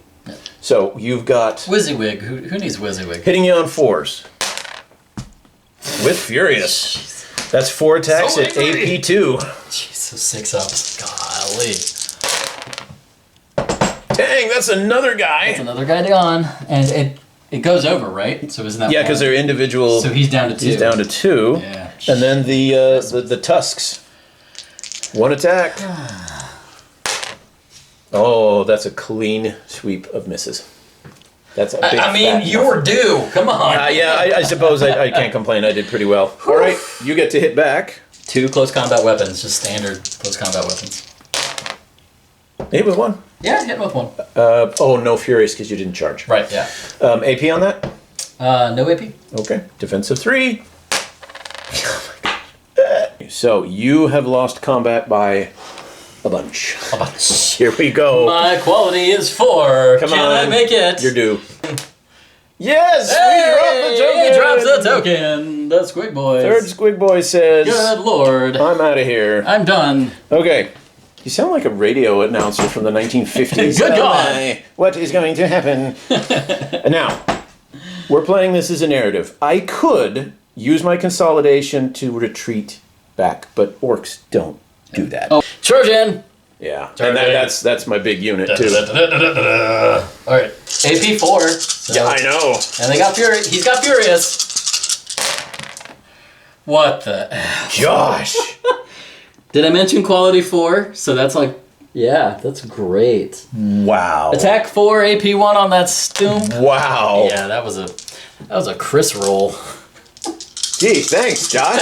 So you've got WYSIWYG. Who needs WYSIWYG? hitting you on 4s. With Furious. That's 4 attacks So at angry. AP2. Jeez, so 6 ups. Golly. Dang, that's another guy. That's another guy gone. And it goes over, right? So isn't that Yeah, because they're individual. So he's down to 2. He's down to 2. Yeah. And then the tusks. 1 attack. Oh, that's a clean sweep of misses. That's a big I mean, fat you're due. Come on. yeah, I suppose I can't complain. I did pretty well. All right, you get to hit back. 2 close combat weapons, just standard close combat weapons. Hit with 1. Yeah, hit with 1. Oh, no Furious because you didn't charge. Right, yeah. AP on that? No AP. Okay. Defensive 3. So you have lost combat by a bunch. Here we go. My quality is 4. Come Can on. I make it? You're due. Yes! Hey, we dropped the token! he drops the token. The Squig Boys. Third Squig Boy says, Good lord. I'm out of here. I'm done. Okay. You sound like a radio announcer from the 1950s. Good Oh God. my, what is going to happen? Now, we're playing this as a narrative. I could use my consolidation to retreat back, but orcs don't do that. Oh, Trojan. Yeah, Turn and it. that's my big unit too. All right, AP 4. So, Yeah, I know. And they got Fury. He's got Furious. What the? Josh. Did I mention quality 4? So that's like, yeah, that's great. Wow. Attack 4, AP 1 on that Stoomp. Wow. Yeah, that was a Chris roll. Gee, thanks, Josh.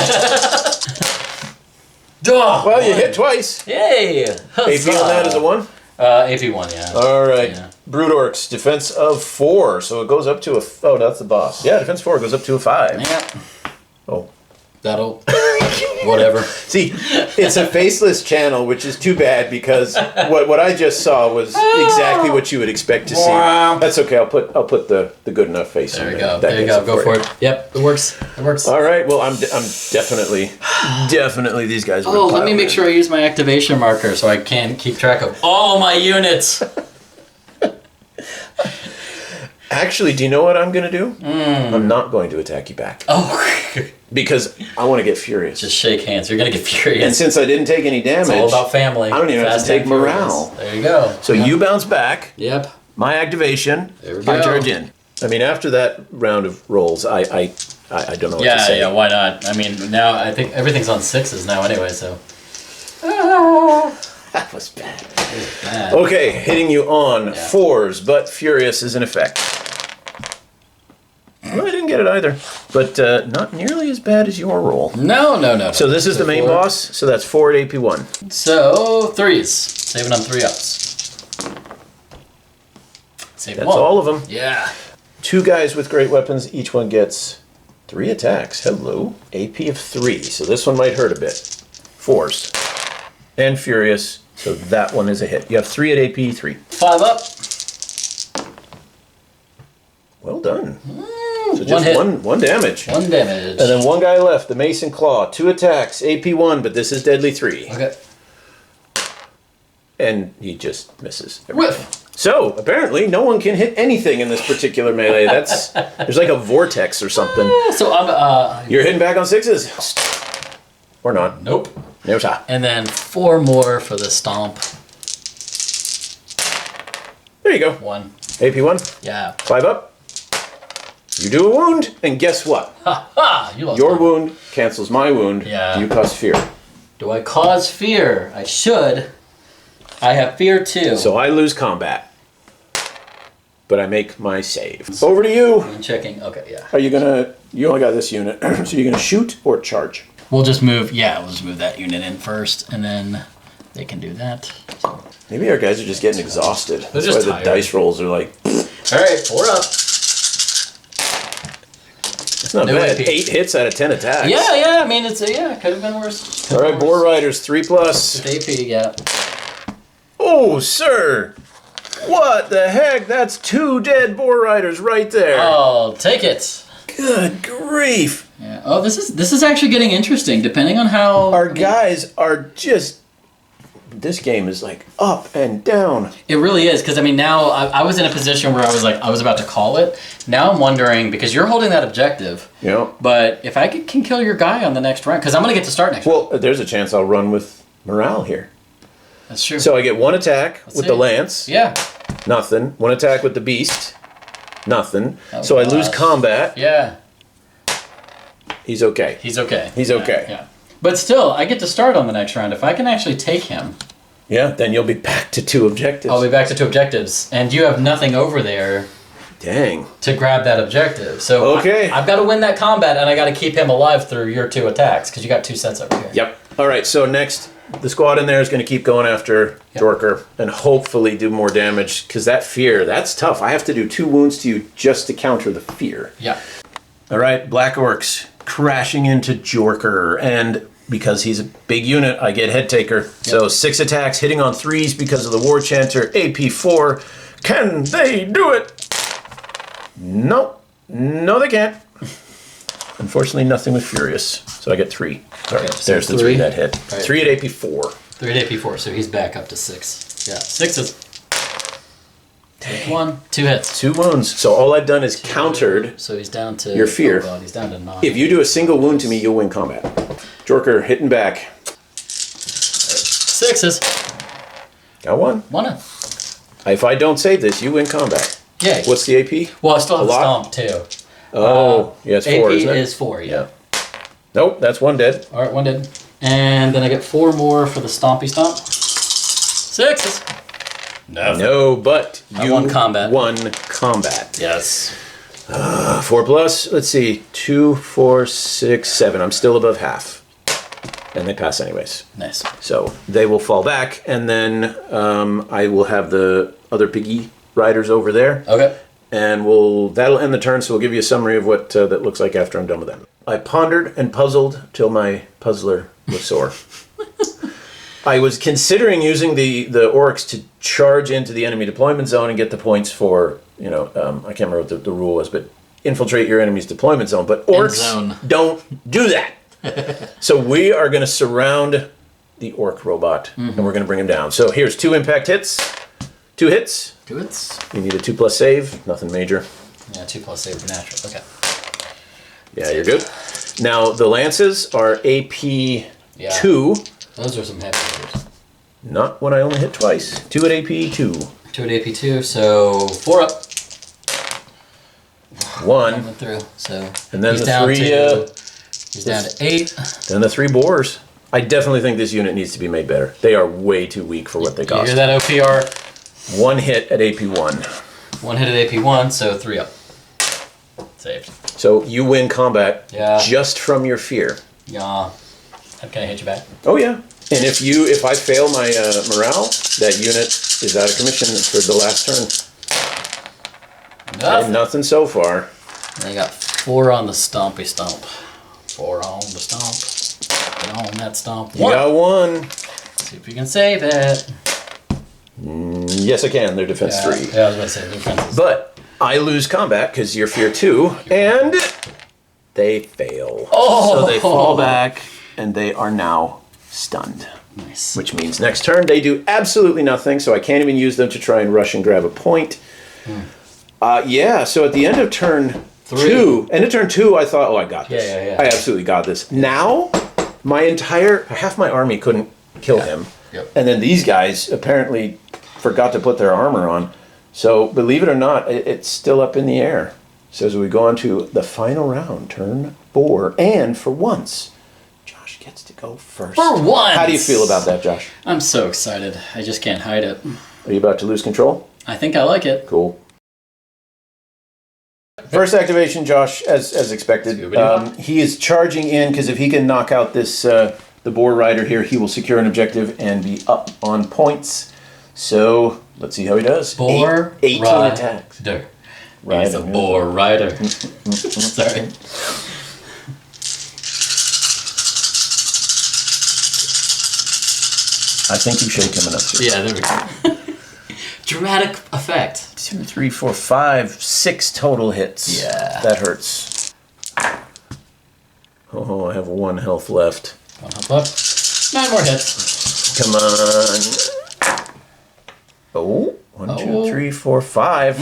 Duh, Well, you one. hit twice. Yay! AP on that is a 1. AP 1, yeah. All right. Yeah. Brood Orcs, defense of 4, so it goes up to a. Oh, that's the boss. Yeah, defense 4 goes up to a 5. Yeah. Oh. That'll. Whatever. See, it's a faceless channel, which is too bad because what I just saw was exactly what you would expect to see. Wow. That's okay. I'll put the good enough face There on you there. go. That There you gets go. Go for it. Yep, it works. It works. All right. Well, I'm definitely these guys. Oh, let me make sure I use my activation marker so I can keep track of all my units. Actually, do you know what I'm going to do? I'm not going to attack you back Oh, because I want to get furious. just shake hands. You're gonna get furious. And since I didn't take any damage, It's all about family. I don't even have Fast to take and furious. morale. There you go. So you bounce back. Yep. My activation. There we I go. charge in. I mean, after that round of rolls, I don't know what to Yeah, say. yeah. Why not? I mean, now I think everything's on 6s now anyway. So. That was bad. Bad. Okay, hitting you on Yeah. 4s, but furious is in effect. Well, I didn't get it either, but not nearly as bad as your roll. No. So this is the main 4. boss, so that's 4 at AP1. So 3s. Saving on 3 ups. Save That's one. all of them. Yeah. 2 guys with great weapons, each one gets 3 attacks. Hello. AP of 3, so this one might hurt a bit. 4s. And furious, so that one is a hit. You have 3 at AP3. 5 up. Well done. So One just hit. one damage. 1 damage. And then 1 guy left, the Mason Claw. 2 attacks, AP1, but this is deadly 3. Okay. And he just misses. Whiff. So, apparently, no one can hit anything in this particular melee. There's like a vortex or something. So I'm You're hitting back on 6s. Or not. nope. No shot. And then 4 more for the stomp. There you go. 1. AP1, Yeah. 5 up. You do a wound, and guess what? Ha ha! You lost. Your one. wound cancels my wound. Yeah. You cause fear. Do I cause fear? I should. I have fear too. So I lose combat. But I make my save. Over to you. I'm checking. Okay, yeah. Are you gonna... You only got this unit. So you're gonna shoot or charge? We'll just move. Yeah, we'll just move that unit in first, and then they can do that. So. Maybe our guys are just getting exhausted. That's just why tired. the dice rolls are like... All right, 4 up. It's not No bad. AP. 8 hits out of 10 attacks. Yeah. I mean, it's could have been worse. All right, Boar Riders, 3+. AP, yeah. Oh, sir! What the heck? That's 2 dead Boar Riders right there. I'll take it. Good grief! Yeah. Oh, this is actually getting interesting. Depending on how Our guys are just this game is like up and down. It really is, because I mean now I was in a position where I was about to call it. Now I'm wondering, because you're holding that objective. Yeah. But if I can kill your guy on the next round, because I'm going to get to start next round. Well, there's a chance I'll run with morale here. That's true. So I get one attack with the lance. Yeah. Nothing. One attack with the beast. Nothing. Oh, so I lose gosh. combat. Yeah. He's okay. He's okay. He's okay. Yeah. But still, I get to start on the next round. If I can actually take him, Yeah, then you'll be back to 2 objectives. I'll be back to 2 objectives. And you have nothing over there Dang. to grab that objective. So Okay. I've got to win that combat, and I got to keep him alive through your 2 attacks, because you got 2 sets over here. Yep. All right, so next, the squad in there is going to keep going after Dorker and hopefully do more damage, because that fear, that's tough. I have to do 2 wounds to you just to counter the fear. Yeah. All right, Black Orcs crashing into Jorker, and because he's a big unit, I get Head Taker. So 6 attacks, hitting on 3s because of the War Chanter, AP 4. Can they do it? Nope. No, they can't. Unfortunately, nothing with Furious. So I get 3. Sorry, Okay, so there's the 3. 3 that hit. Right. 3 at AP 4. 3 at AP4, so he's back up to 6. Yeah, 6 is... Take 1, 2 hits. 2 wounds. So all I've done is countered. So he's down to... Your fear. Oh God, he's down to 9. If you do a single wound to me, you'll win combat. Jorker hitting back. 6s. Got 1. 1. If I don't save this, you win combat. Yeah. What's the AP? Well, I still have A lot? Stomp, too. Oh, yeah, it's 4, AP isn't it? is 4, yeah. Nope, that's 1 dead. Alright, 1 dead. And then I get 4 more for the Stompy Stomp. 6s. No, but I you won combat. won combat. Yes. 4 plus, let's see, 2, 4, 6, 7. I'm still above half. And they pass anyways. Nice. So they will fall back, and then I will have the other piggy riders over there. Okay. And that'll end the turn, so we'll give you a summary of what that looks like after I'm done with them. I pondered and puzzled till my puzzler was sore. I was considering using the orcs to charge into the enemy deployment zone and get the points for, I can't remember what the rule was, but infiltrate your enemy's deployment zone. But orcs don't do that. So we are going to surround the orc robot, and we're going to bring him down. So here's 2 impact hits. 2 hits. 2 hits. You need a 2 plus save. Nothing major. Yeah, 2 plus save for natural. Okay. Yeah, you're good. Now, the lances are AP 2. Those are some heavy hitters. Not when I only hit twice. 2 at AP 2. 2 at AP 2, so 4 up. 1. Went through. So And then he's the down 3. he's down to 8. Then the 3 boars. I definitely think this unit needs to be made better. They are way too weak for what they You cost. hear that, OPR? 1 hit at AP 1. 1 hit at AP 1, so 3 up. Saved. So you win combat just from your fear. Yeah. Can I hit you back? Oh yeah. And if I fail my morale, that unit is out of commission for the last turn. Nothing. Nothing so far. And I got 4 on the Stompy Stomp. 4 on the Stomp. Get on that Stomp. You got 1. See if you can save it. Yes, I can. They're defense 3. Yeah, I was about to say defense. But I lose combat because you're fear 2, and they fail. Oh! So they fall back, and they are now stunned. Nice. Which means next turn they do absolutely nothing, so I can't even use them to try and rush and grab a point. So at the end of turn 2, I thought, I got this. Yeah. I absolutely got this. Now, half my army couldn't kill him. Yep. And then these guys apparently forgot to put their armor on. So believe it or not, it's still up in the air. So as we go on to the final round, turn 4, and for once, Josh gets to go first. For once! How do you feel about that, Josh? I'm so excited. I just can't hide it. Are you about to lose control? I think I like it. Cool. First activation, Josh, as expected. He is charging in because if he can knock out this the boar rider here, he will secure an objective and be up on points. So let's see how he does. Boar 18 rider. attacks. He's a boar rider. Sorry. I think you shake him enough. Yeah, there we go. Dramatic effect. 2, 3, 4, 5, 6 total hits. Yeah. That hurts. Oh, I have 1 health left. 1 health left. 9 more hits. Come on. Oh, 1, 2, 3, 4, 5.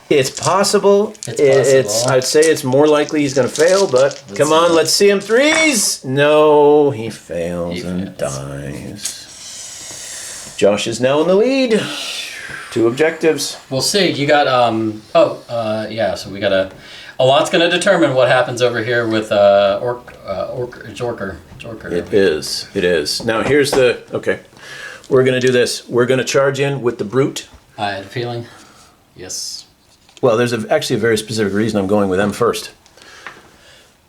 It's possible. It's I'd say it's more likely he's going to fail, but come on, let's see him. Threes. No, he fails and dies. Josh is now in the lead. 2 objectives. We'll see. You got yeah. So we got a lot's going to determine what happens over here with Jorker. It is. Now here's okay. We're going to do this. We're going to charge in with the brute. I had a feeling. Yes. Well, there's actually a very specific reason I'm going with them first.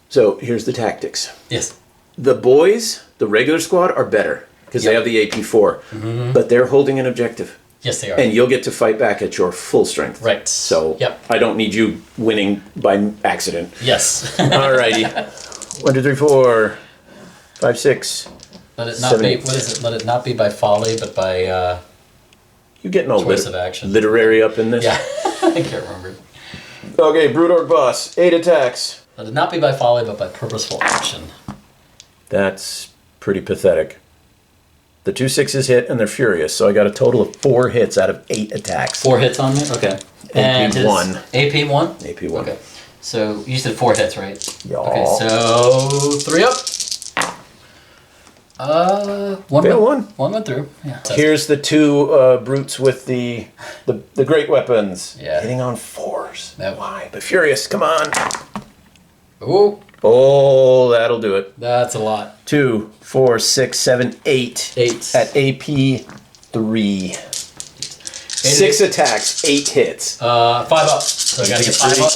So here's the tactics. Yes. The boys, the regular squad, are better because they have the AP4, but they're holding an objective. Yes, they are. And you'll get to fight back at your full strength. Right. So I don't need you winning by accident. Yes. Alrighty. 1, 2, 3, 4, 5, 6. Let it not be. What is it? Let it not be by folly, but by. You getting all choice of action. Literary up in this? Yeah. I can't remember. Okay, Brute Orc boss. 8 attacks. Let it not be by folly, but by purposeful action. That's pretty pathetic. The 2 6s hit and they're furious, so I got a total of 4 hits out of 8 attacks. 4 hits on me? Okay. AP1. AP1? AP1. Okay. So you said 4 hits, right? Yeah. Okay, so 3 up. 1 Fail went, 1. 1 went through. Yeah. Here's the 2 brutes with the great weapons. Yeah. Hitting on 4s. Yep. Why? But furious, come on. Ooh. Oh, that'll do it. That's a lot. 2, 4, 6, 7, 8. 8. At AP3. 6 attacks, 8 hits. 5 up. So I gotta get 5 up.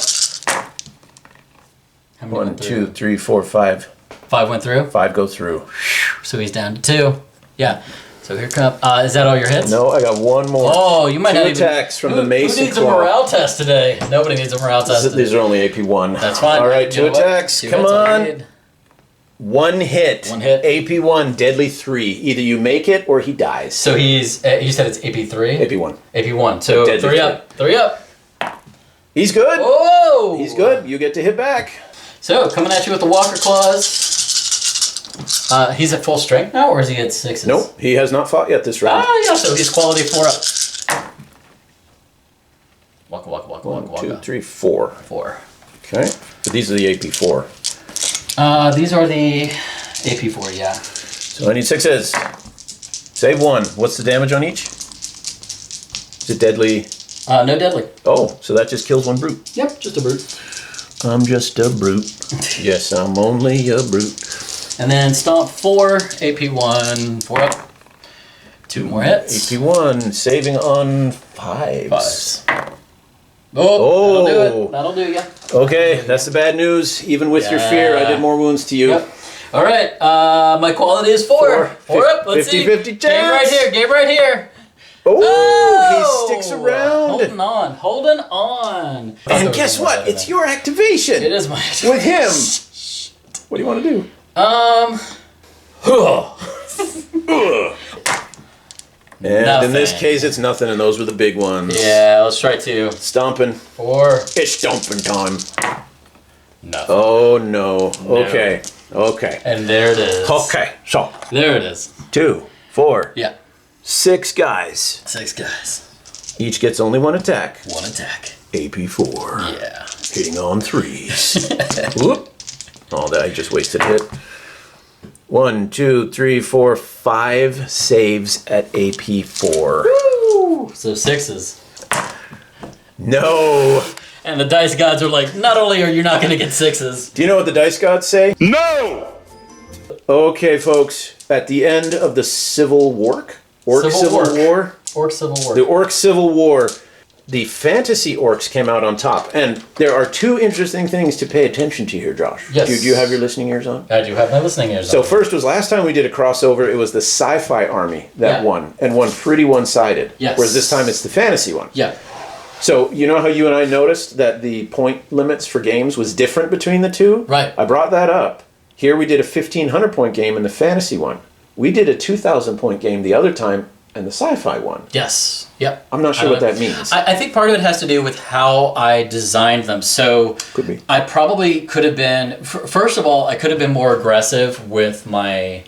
How many 1, went through? 2, 3, 4, 5. 5 went through? 5 go through. So he's down to 2. Yeah. So here come. Is that all your hits? No, I got 1 more. Oh, you might 2 not even. attacks from the Mason Who needs a Claw. morale test today? Nobody needs a morale test today. These are only AP1. That's fine. All right, You 2 know what? attacks. 2 Come hits, all I on. need. 1 hit. 1 hit. AP1, deadly 3. Either you make it or he dies. So he's. You said it's AP3. AP1. AP1. So Deadly 3 up. 3 up. He's good. Whoa! He's good. You get to hit back. So coming at you with the Walker Claws. He's at full strength now, or is he at 6s? Nope, he has not fought yet this round. Yeah, so he's quality 4 up. Waka. 1, 2, 3, 4. 4. Okay. So these are the AP4. These are the AP4, yeah. So I need 6s. Save 1. What's the damage on each? Is it deadly? No deadly. Oh, so that just kills 1 brute. Yep, just a brute. I'm just a brute. Yes, I'm only a brute. And then stomp 4, AP1, 4 up. 2 more hits. AP1, saving on 5s. 5s. Oh, that'll do it. That'll do ya. Okay, that's the bad news. Even with your fear, I did more wounds to you. Yep. All right, my quality is 4. 4 up, let's 50, see. 50 chance. Game right here. Oh, he sticks around. Holding on. And guess what? It's your activation. It is my With him. What do you want to do? And in this case, it's nothing, and those were the big ones. Yeah, let's try 2. Stomping. 4. It's stomping time. Nothing. Oh, no. Okay. Okay. And there it is. Okay. So, There it is. 2, 4, Yeah. 6 guys. 6 guys. Each gets only 1 attack. 1 attack. AP4. Yeah. Hitting on 3s. Whoop. Oh, that I just wasted a hit. 1, 2, 3, 4, 5 saves at AP4. Woo! So 6s. No. And the dice gods are like, not only are you not going to get 6s. Do you know what the dice gods say? No! Okay, folks. At the end of the Civil War, Orc Civil War, Orc Civil War. the Orc Civil War, the fantasy orcs came out on top. And there are 2 interesting things to pay attention to here, Josh. Yes. Do you have your listening ears on? I do have my listening ears So on. first was last time we did a crossover, it was the sci-fi army that won, and won pretty one-sided. Yes. Whereas this time it's the fantasy one. Yeah. So you know how you and I noticed that the point limits for games was different between the 2? Right. I brought that up. Here we did a 1,500 point game in the fantasy one. We did a 2,000 point game the other time in the sci-fi one. Yes. Yep. I'm not sure what that means. I think part of it has to do with how I designed them. So Could be. I probably could have been, first of all, I could have been more aggressive with my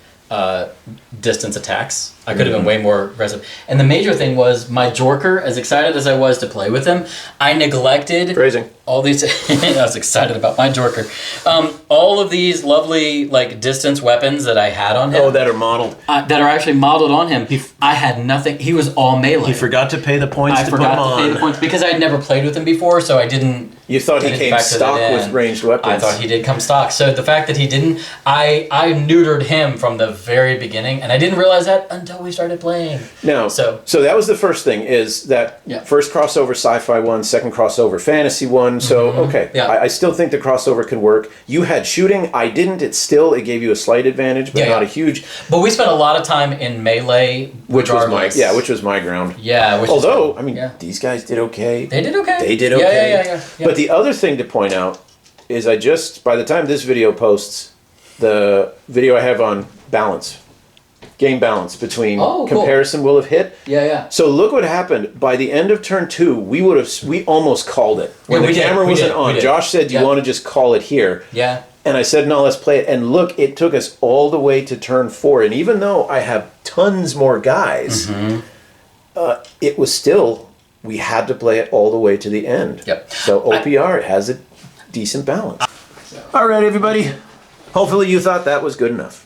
distance attacks. I could have been way more aggressive. And the major thing was my Jorker, as excited as I was to play with him, I neglected Phrasing. all these. I was excited about my Jorker. All of these lovely like distance weapons that I had on him. Oh, that are modeled. That are actually modeled on him. I had nothing. He was all melee. He forgot to pay the points I to put forgot them to pay the on. points because I had never played with him before, so I didn't. You thought he didn't came factor stock that in. with ranged weapons. I thought he did come stock. So the fact that he didn't, I neutered him from the very beginning, and I didn't realize that until we started playing. No. So that was the first thing, is that first crossover sci-fi one, second crossover fantasy one. So, okay. Yeah. I still think the crossover could work. You had shooting. I didn't. It gave you a slight advantage, but not a huge. But we spent a lot of time in melee, Which was regardless. which was my ground. Yeah. Although, these guys did okay. They did okay. They did okay. Yeah. But the other thing to point out is by the time this video posts, the video I have on balance, game balance between comparison will have hit. Yeah. So look what happened. By the end of turn 2, we almost called it. When the camera wasn't on, Josh said, "Do you want to just call it here?" Yeah. And I said, "No, let's play it." And look, it took us all the way to turn 4. And even though I have tons more guys, it was still, we had to play it all the way to the end. Yep. So OPR has a decent balance. All right, everybody. Hopefully you thought that was good enough.